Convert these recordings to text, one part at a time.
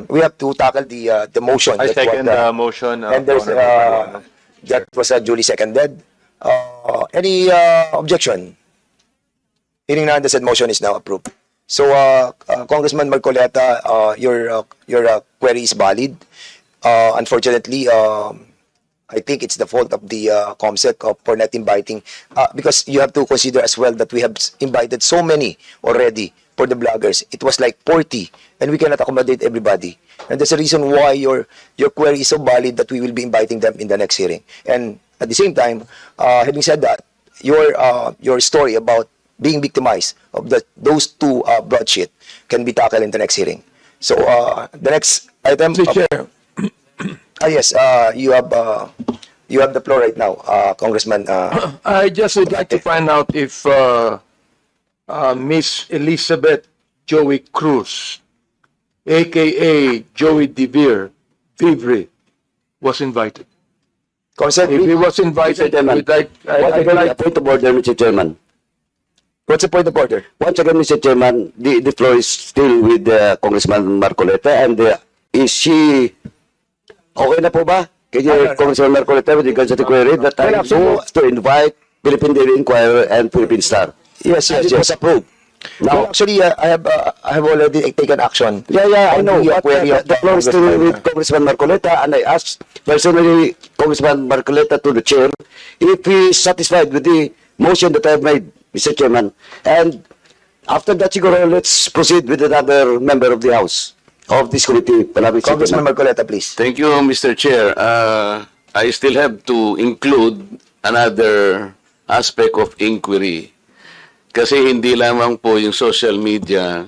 we have to tackle the motion. I that second what, the motion. and there's that was duly seconded. Any objection? Hearing none, the said motion is now approved. So, Congressman Marcoleta, your query is valid. Unfortunately, I think it's the fault of the COMSEC for not inviting, because you have to consider as well that we have invited so many already for the bloggers. It was like 40, and we cannot accommodate everybody. And that's the reason why your query is so valid that we will be inviting them in the next hearing. And at the same time, having said that, your story about being victimized of those two broadsheet can be tackled in the next hearing. So the next item. Mr. Chair. Yes, you have the floor right now, Congressman. I just would like to find out if Miss Elizabeth Joey Cruz, aka Joey Devere, Vivre, was invited. Congressman, If he was invited, Mr. Chairman, I'd like, once again, a point of order, Mr. Chairman. what's the point of order? Once again, Mr. Chairman, the floor is still with Congressman Marcoleta, and is she okay na po ba? Kaya Congressman Marcoleta with regards to the query that I move to invite Philippine Daily Inquirer and Philippine Star. Yes, It was approved. Well, Now, actually, I have already taken action. yeah, I on know. the But query of the floor is still Congressman. with Congressman Marcoleta, and I asked personally Congressman Marcoleta to the chair if he is satisfied with the motion that I have made, Mr. Chairman. And after that, siguro, let's proceed with another member of the House of this committee. Congressman Marcoleta, please. Thank you, Mr. Chair. I still have to include another aspect of inquiry. Kasi hindi lamang po yung social media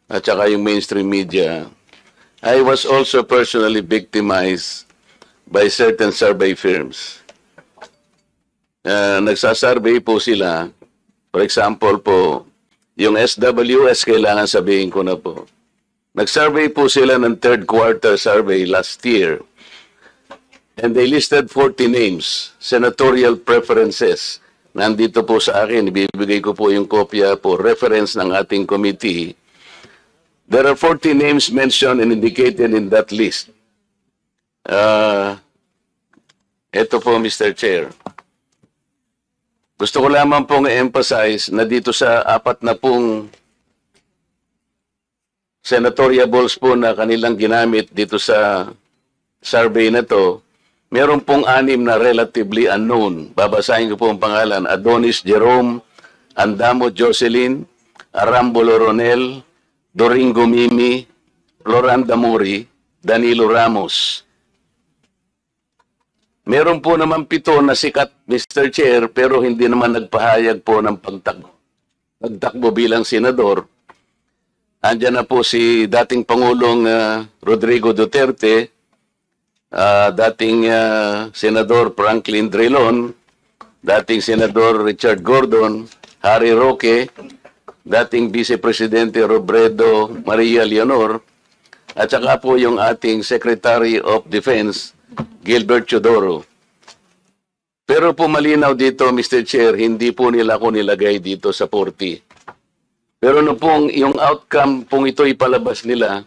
at saka yung mainstream media. I was also personally victimized by certain survey firms. Nagsasurvey po sila. For example po, yung SWS, kailangan sabihin ko na po. Nag-survey po sila ng third quarter survey last year. And they listed 40 names, senatorial preferences. Nandito po sa akin, ibibigay ko po yung kopya po, reference ng ating committee. There are 40 names mentioned and indicated in that list. Ito po, Mr. Chair. Gusto ko lamang pong emphasize na dito sa 4 na pong senatoriables po na kanilang ginamit dito sa survey na to, meron pong 6 na relatively unknown. Babasahin ko po ang pangalan: Adonis Jerome, Andamo Jocelyn, Arambolo Ronel, Doringo Mimi, Floranda Mori, Danilo Ramos. Meron po naman 7 na sikat, Mr. Chair, pero hindi naman nagpahayag po ng pagtakbo bilang senador. Andiyan na po si dating Pangulong Rodrigo Duterte, dating Senador Franklin Drilon, dating Senador Richard Gordon, Harry Roque, dating Vice Presidente Robredo Maria Leonor, at saka po yung ating Secretary of Defense, Gilbert Chodoro. Pero po malinaw dito, Mr. Chair, hindi po nila ako nilagay dito sa 40. Pero no pong yung outcome pong ito ipalabas nila,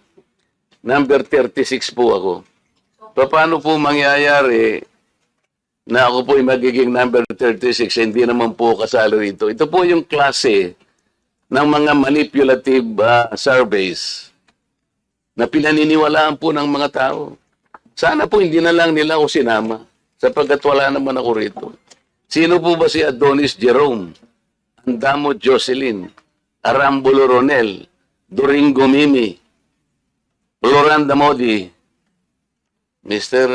number 36 po ako. Paano po mangyayari na ako po ay magiging number 36, hindi naman po kasalo rito? Ito po yung klase ng mga manipulative surveys na pinaniniwalaan po ng mga tao. Sana po hindi na lang nila ako sinama sapagkat wala naman ako rito. Sino po ba si Adonis Jerome, Andamo Jocelyn, Arambolo Ronel, Doringo Mimi, Floranda Modi, Mr.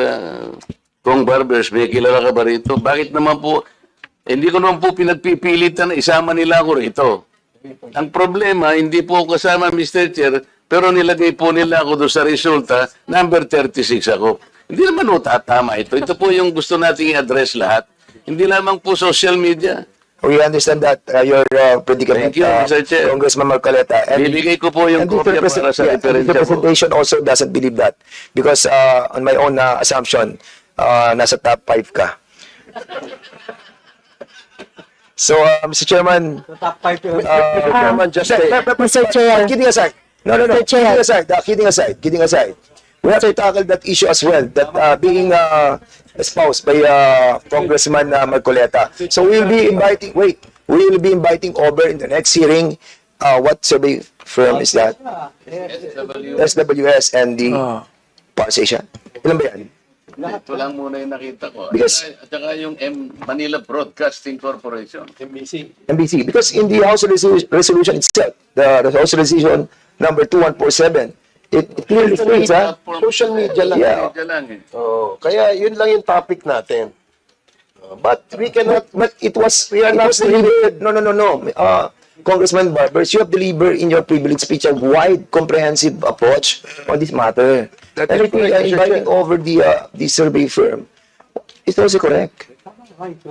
Kong Barbers, may kilala ka ba rito? Bakit naman po, hindi ko naman po pinagpipilitan na isama nila ako rito. Ang problema, hindi po ako kasama, Mr. Chair, pero nilagay po nila ako doon sa resulta, number 36 ako. Hindi naman po tatama ito. Ito po yung gusto nating i-address lahat. Hindi lamang po social media. We understand that your predicament, Thank you, Mr. Chair. Congressman Marcoleta. And Bibigay ko po yung and kopya para sa the referensya po. representation also doesn't believe that because on my own assumption, nasa top 5 ka. So, Mr. Chairman, Chairman, just Mr. Chair, kidding aside, No. Mr. Chair. Kidding aside. We have to tackle that issue as well, that being espoused by Congressman Marcoleta. So we will be inviting over in the next hearing, what survey firm is that? SWS and the Parsation. Ilan ba yan? Ito lang muna yung nakita ko. Because- At saka yung Manila Broadcasting Corporation. MBC. Because in the House resolution itself, the House resolution number 2147, it clearly states, Social media lang. Yeah. Media lang eh. Oh, kaya yun lang yung topic natin. But we cannot, but it was not delivered. No. Congressman Barbers, you have delivered in your privilege speech a wide, comprehensive approach on this matter. That And is I think correct, Mr. inviting Chair. over the survey firm is also correct.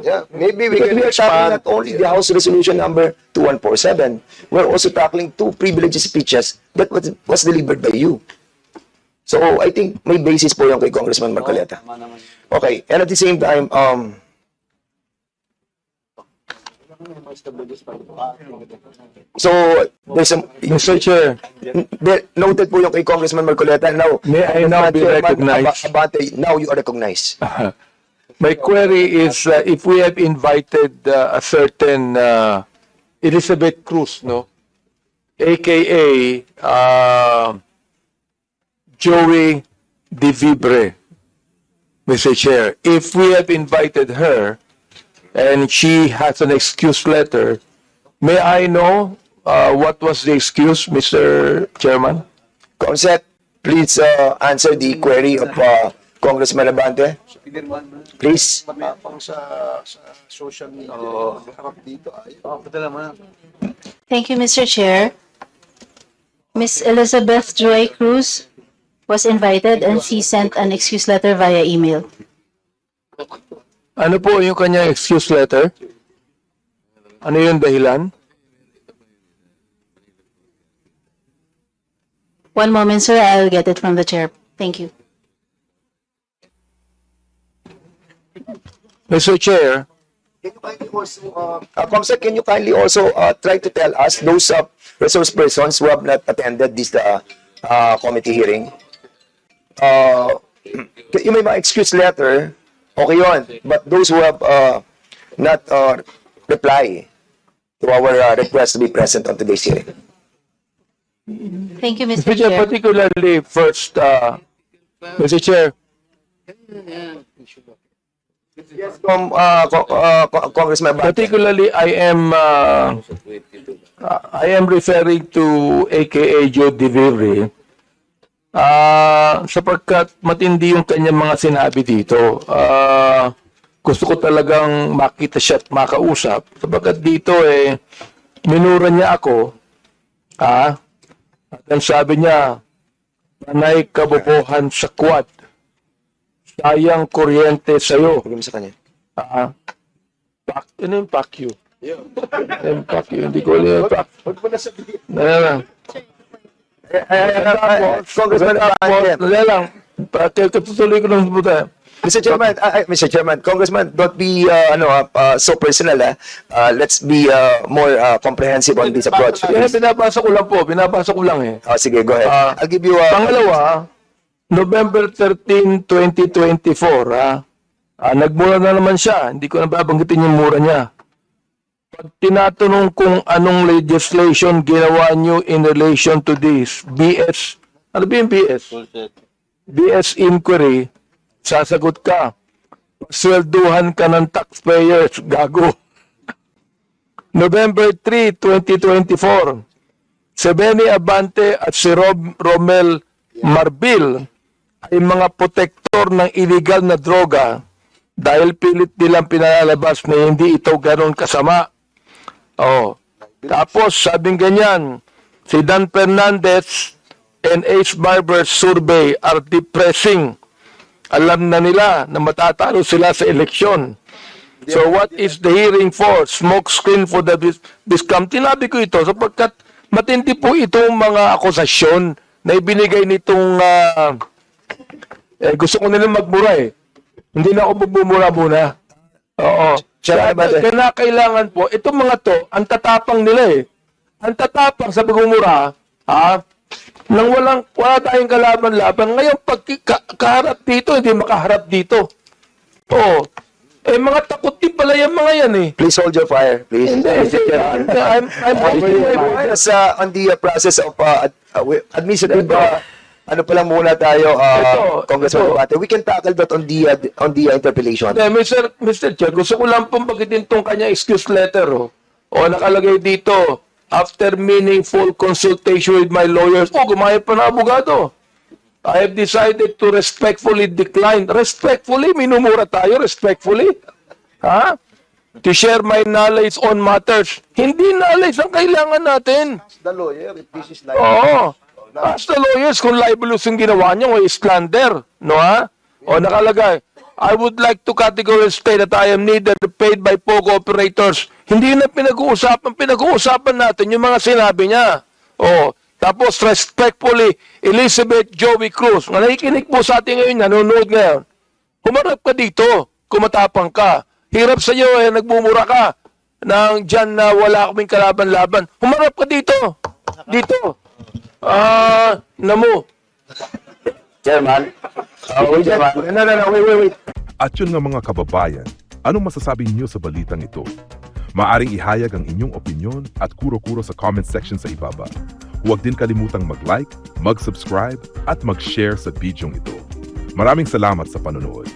yeah, maybe we Because can we are tackling expand. not only the House Resolution number 2147, we're also tackling two privileged speeches that was delivered by you. So I think may basis po yung kay Congressman Marcoleta. Okay, and at the same time, so there's a Mr. Chair, noted po yung kay Congressman Marcoleta. Now, May I now be recognized? Abante, now you are recognized. my query is if we have invited a certain Elizabeth Cruz, no? AKA Joey De Vibre, Mr. Chair. If we have invited her and she has an excuse letter, may I know what was the excuse, Mr. Chairman? Consent, please answer the query of Congressman Abante. Please. Matapang sa social media. Harap dito. Thank you, Mr. Chair. Miss Elizabeth Joy Cruz was invited and she sent an excuse letter via email. Ano po yung kanyang excuse letter? Ano yung dahilan? One moment, sir. I'll get it from the chair. Thank you. Mr. Chair, Can you kindly also, Comsec, can you kindly also try to tell us those resource persons who have not attended this committee hearing? Yung may mga excuse letter, okay yun. But those who have not reply to our request to be present on today's hearing. Thank you, Mr. Mr. Chair, Chair. particularly first, Mr. Chair, Congressman Abante. particularly I am referring to AKA Joe De Vibre sapagkat matindi yung kanyang mga sinabi dito. Gusto ko talagang makita siya at makausap sapagkat dito minura niya ako at ang sabi niya, panay kabobohan sa quad. Sayang kuryente sa'yo. Bigyan mo sa kanya. Ano yung pack you? Yung pack you. Hindi ko alam yung pack. Huwag mo na sabihin. Congressman Abante. Dali lang. Tutuloy ko lang puta. Mr. Chairman, Congressman, don't be so personal. Let's be more comprehensive on this approach. Pinapasa ko lang po. Pinapasa ko lang Sige, go ahead. I'll give you Pangalawa, November 13, 2024, nagmura na naman siya. Hindi ko na babanggitin yung mura niya. Pag tinatanong kung anong legislation ginawa niyo in relation to this, BS, ano ba yung BS? BS inquiry, sasagot ka. Swelduhan ka ng taxpayers, gago. November 3, 2024, si Benny Abante at si Romel Marbil ay mga protektor ng illegal na droga dahil pilit nilang pinalalabas na hindi ito ganoon kasama. Tapos, sabing ganyan, si Dan Fernandez and Ace Barber's survey are depressing. Alam na nila na matatalo sila sa eleksyon. So what is the hearing for? Smoke screen for the discount. Tinabi ko ito sapagkat matindi po itong mga akusasyon na ibinigay nitong gusto ko nilang magmura Hindi na ako bumumura muna. Oo. Kaya kailangan po, itong mga to, ang tatapang nila Ang tatapang sa pagmumura, nang wala tayong kalaban-laban. Ngayon, pag kaharap dito, hindi makaharap dito. Oo. Eh, mga takot din pala yung mga yan eh. Please hold your fire, please. Hindi, I'm holding my fire. Just on the process of administrative, ano pa lang muna tayo, Congressman ito. Abate. We can tackle that on the interpellation. Hindi, Mr. Chair, gusto ko lang pong bagitin tong kanya excuse letter. O nakalagay dito, after meaningful consultation with my lawyers, gumayad pa na abogado. I have decided to respectfully decline. Respectfully? Minumura tayo, respectfully? Ha? To share my knowledge on matters. Hindi knowledge ang kailangan natin. The lawyer, if this is like... Oo. Ask the lawyers kung libelous yung ginawa niyo o slander. No ha? O nakalagay, I would like to categorically state that I am neither paid by POGO operators. Hindi na pinag-uusapan. Pinag-uusapan natin yung mga sinabi niya. O, tapos respectfully, Elizabeth Joey Cruz. Nga nakikinig po sa atin ngayon, nanonood ngayon. Humarap ka dito, kumatapang ka. Hirap sa iyo, nagbumura ka. Nang dyan na wala kaming kalaban-laban. Humarap ka dito. Dito. Namo. Chairman. Chairman. No, wait. At yun nga mga kababayan, anong masasabi niyo sa balitang ito? Maaring ihayag ang inyong opinyon at kuro-kuro sa comment section sa ibaba. Huwag din kalimutang mag-like, mag-subscribe at mag-share sa bidyong ito. Maraming salamat sa panonood.